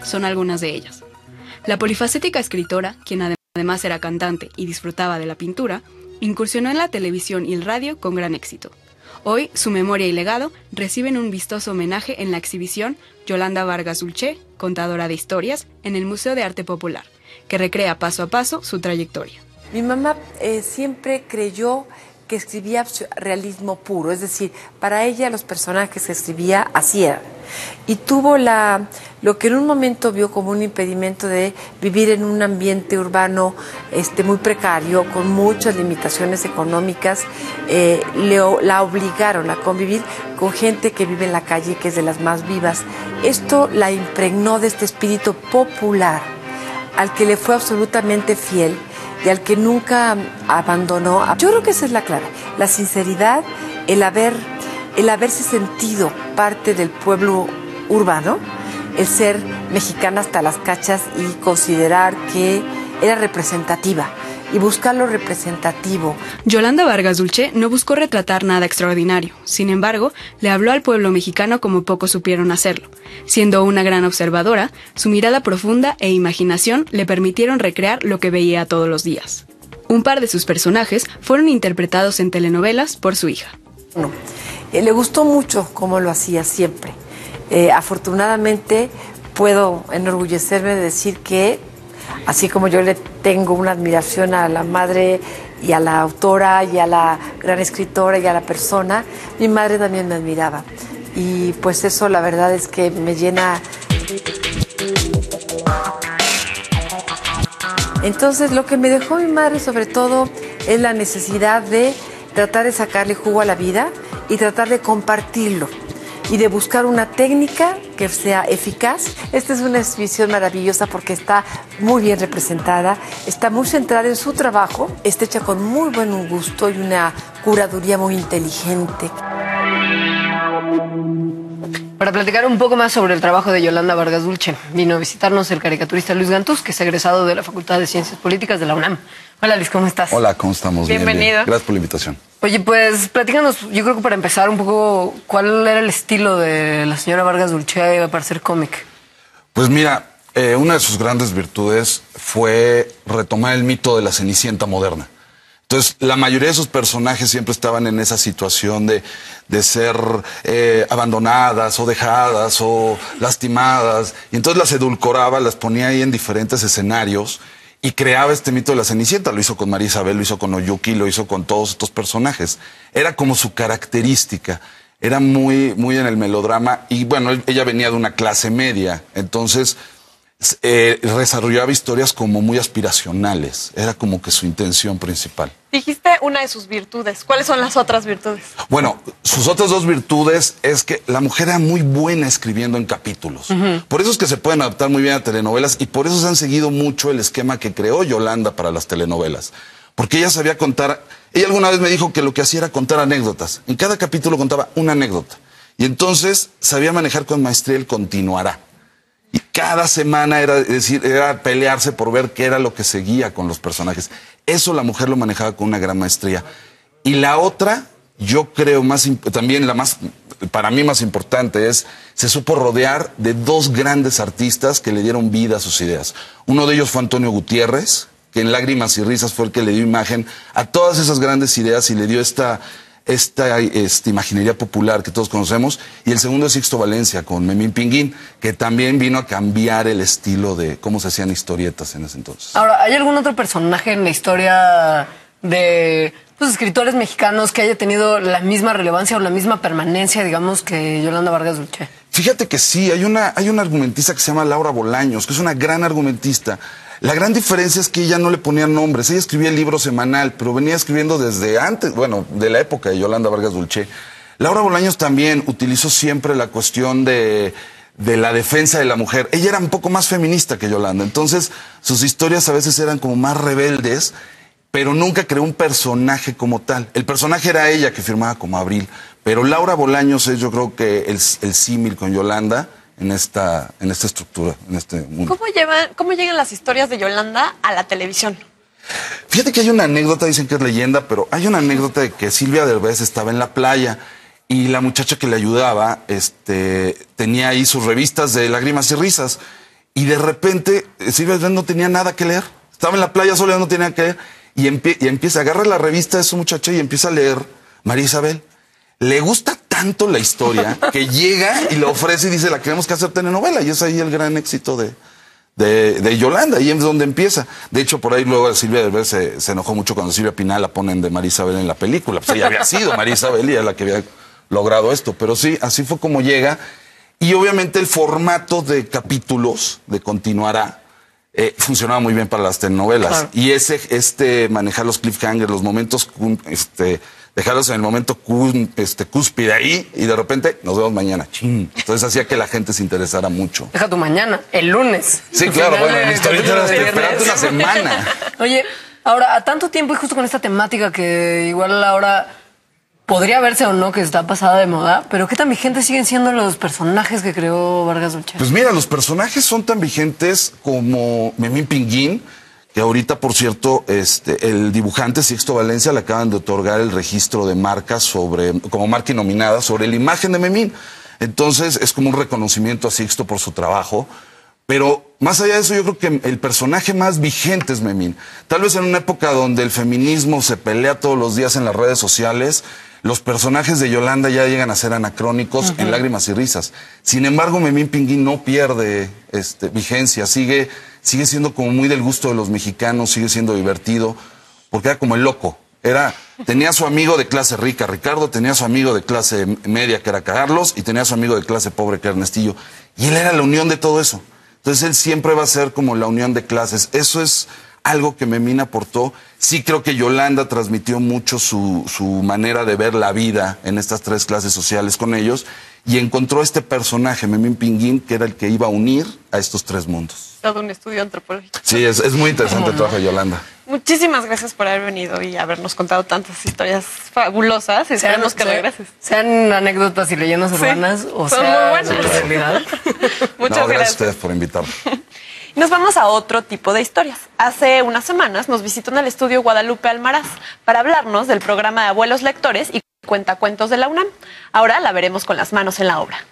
son algunas de ellas. La polifacética escritora, quien además era cantante y disfrutaba de la pintura, incursionó en la televisión y el radio con gran éxito. Hoy, su memoria y legado reciben un vistoso homenaje en la exhibición Yolanda Vargas Dulce, contadora de historias, en el Museo de Arte Popular, que recrea paso a paso su trayectoria. Mi mamá siempre creyó que escribía realismo puro, es decir, para ella los personajes que escribía así eran. Y tuvo lo que en un momento vio como un impedimento de vivir en un ambiente urbano muy precario, con muchas limitaciones económicas, la obligaron a convivir con gente que vive en la calle, que es de las más vivas. Esto la impregnó de este espíritu popular, al que le fue absolutamente fiel y al que nunca abandonó. Yo creo que esa es la clave, la sinceridad, el haberse sentido parte del pueblo urbano, el ser mexicana hasta las cachas y considerar que era representativa y buscar lo representativo. Yolanda Vargas Dulce no buscó retratar nada extraordinario. Sin embargo, le habló al pueblo mexicano como pocos supieron hacerlo. Siendo una gran observadora, su mirada profunda e imaginación le permitieron recrear lo que veía todos los días. Un par de sus personajes fueron interpretados en telenovelas por su hija. Le gustó mucho cómo lo hacía siempre. Afortunadamente, puedo enorgullecerme de decir que así como yo le tengo una admiración a la madre y a la autora y a la gran escritora y a la persona, mi madre también me admiraba. Y pues eso la verdad es que me llena. Entonces lo que me dejó mi madre sobre todo es la necesidad de tratar de sacarle jugo a la vida y tratar de compartirlo y de buscar una técnica que sea eficaz. Esta es una exhibición maravillosa porque está muy bien representada, está muy centrada en su trabajo, está hecha con muy buen gusto y una curaduría muy inteligente. Para platicar un poco más sobre el trabajo de Yolanda Vargas Dulce, vino a visitarnos el caricaturista Luis Gantús, que es egresado de la Facultad de Ciencias Políticas de la UNAM. Hola Luis, ¿cómo estás? Hola, ¿cómo estamos? Bienvenido. Bien. Gracias por la invitación. Oye, pues platícanos, yo creo que para empezar un poco, ¿cuál era el estilo de la señora Vargas Dulce para hacer cómic? Pues mira, una de sus grandes virtudes fue retomar el mito de la Cenicienta moderna. Entonces, la mayoría de sus personajes siempre estaban en esa situación de ser abandonadas o dejadas o lastimadas. Y entonces las edulcoraba, las ponía ahí en diferentes escenarios y creaba este mito de la Cenicienta. Lo hizo con María Isabel, lo hizo con Oyuki, lo hizo con todos estos personajes. Era como su característica. Era muy en el melodrama. Y bueno, ella venía de una clase media. Entonces desarrollaba historias como muy aspiracionales. Era como que su intención principal. Dijiste una de sus virtudes. ¿Cuáles son las otras virtudes? Bueno, sus otras dos virtudes es que la mujer era muy buena escribiendo en capítulos. Por eso es que se pueden adaptar muy bien a telenovelas y por eso se han seguido mucho el esquema que creó Yolanda para las telenovelas. Porque ella sabía contar. Ella alguna vez me dijo que lo que hacía era contar anécdotas. En cada capítulo contaba una anécdota. Y entonces sabía manejar con maestría el continuará. Y cada semana era pelearse por ver qué era lo que seguía con los personajes. Eso la mujer lo manejaba con una gran maestría. Y la otra, yo creo también para mí más importante es, se supo rodear de dos grandes artistas que le dieron vida a sus ideas. Uno de ellos fue Antonio Gutiérrez, que en Lágrimas y Risas fue el que le dio imagen a todas esas grandes ideas y le dio esta imaginería popular que todos conocemos, y el segundo es Sixto Valencia con Memín Pinguín, que también vino a cambiar el estilo de cómo se hacían historietas en ese entonces. Ahora, ¿hay algún otro personaje en la historia de escritores mexicanos que haya tenido la misma relevancia o la misma permanencia, digamos, que Yolanda Vargas Dulce? Fíjate que sí, hay una argumentista que se llama Laura Bolaños, que es una gran argumentista. La gran diferencia es que ella no le ponía nombres. Ella escribía el libro semanal, pero venía escribiendo desde antes, bueno, de la época de Yolanda Vargas Dulce. Laura Bolaños también utilizó siempre la cuestión de la defensa de la mujer. Ella era un poco más feminista que Yolanda, entonces sus historias a veces eran como más rebeldes, pero nunca creó un personaje como tal. El personaje era ella, que firmaba como Abril, pero Laura Bolaños es, yo creo que el símil con Yolanda en esta estructura, en este mundo. ¿Cómo llegan las historias de Yolanda a la televisión? Fíjate que hay una anécdota, dicen que es leyenda, pero hay una anécdota de que Silvia Derbez estaba en la playa y la muchacha que le ayudaba tenía ahí sus revistas de Lágrimas y Risas. y de repente Silvia Becerra no tenía nada que leer. Estaba en la playa sola, no tenía que leer. Y empieza, agarra la revista de su muchacha y empieza a leer María Isabel. Le gusta tanto la historia que llega y le ofrece y dice, la queremos que hacer telenovela. Y es ahí el gran éxito de Yolanda. Ahí es donde empieza. De hecho, por ahí luego Silvia Becerra se enojó mucho cuando Silvia Pinal la ponen de María Isabel en la película. Pues ella había sido María Isabel y ella la que había logrado esto. Pero sí, así fue como llega. Y obviamente el formato de capítulos, de Continuará, funcionaba muy bien para las telenovelas. Claro. Y manejar los cliffhangers, los momentos, dejarlos en el momento cúspide ahí y de repente nos vemos mañana. Chin. Entonces hacía que la gente se interesara mucho. Deja tu mañana, el lunes. Sí, claro, bueno, en historietas te esperaste una semana. Oye, ahora, a tanto tiempo y justo con esta temática que igual ahora podría verse o no que está pasada de moda, pero ¿qué tan vigentes siguen siendo los personajes que creó Vargas Dulce? Pues mira, los personajes son tan vigentes como Memín Pinguín, que ahorita, por cierto, el dibujante Sixto Valencia le acaban de otorgar el registro de marcas como marca nominada sobre la imagen de Memín. Entonces es como un reconocimiento a Sixto por su trabajo. Pero más allá de eso, yo creo que el personaje más vigente es Memín. Tal vez en una época donde el feminismo se pelea todos los días en las redes sociales, los personajes de Yolanda ya llegan a ser anacrónicos en Lágrimas y Risas. Sin embargo, Memín Pinguín no pierde vigencia, sigue siendo como muy del gusto de los mexicanos, sigue siendo divertido, porque era como el loco. Tenía su amigo de clase rica, Ricardo, tenía su amigo de clase media, que era Carlos, y tenía su amigo de clase pobre, que era Ernestillo. Y él era la unión de todo eso. Entonces él siempre va a ser como la unión de clases. Eso es algo que Memín aportó. Sí creo que Yolanda transmitió mucho su manera de ver la vida en estas tres clases sociales con ellos y encontró este personaje, Memín Pinguín, que era el que iba a unir a estos tres mundos. Todo un estudio antropológico. Sí, es muy interesante el trabajo de Yolanda. Muchísimas gracias por haber venido y habernos contado tantas historias fabulosas. Esperemos que regreses. Sean anécdotas y leyendas urbanas o son sea muy buenas. Realidad. Muchas gracias a ustedes por invitarme. Nos vamos a otro tipo de historias. Hace unas semanas nos visitó en el estudio Guadalupe Almaraz para hablarnos del programa de Abuelos Lectores y Cuentacuentos de la UNAM. Ahora la veremos con las manos en la obra.